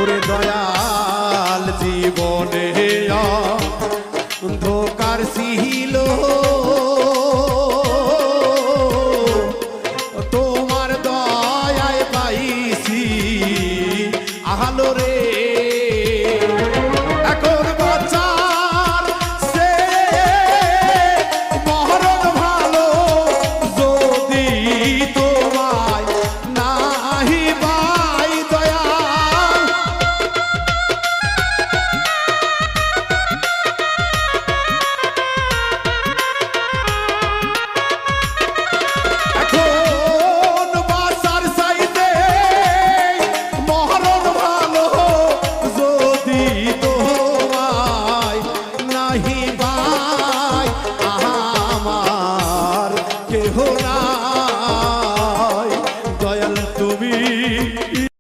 ওরে দয়াল জীবনে অন্ধকার ছিল তোমার দয়ায় পাইছি আলো রে। এখন বাঁচার সে মরণ ভালো যদি তোমায় নাহি পাই দয়াল। এখন বাঁচার চাইতে মরণ ভালো যদি তোমায় নাহি পাই আমার কেহ নাই দয়াল তুমি।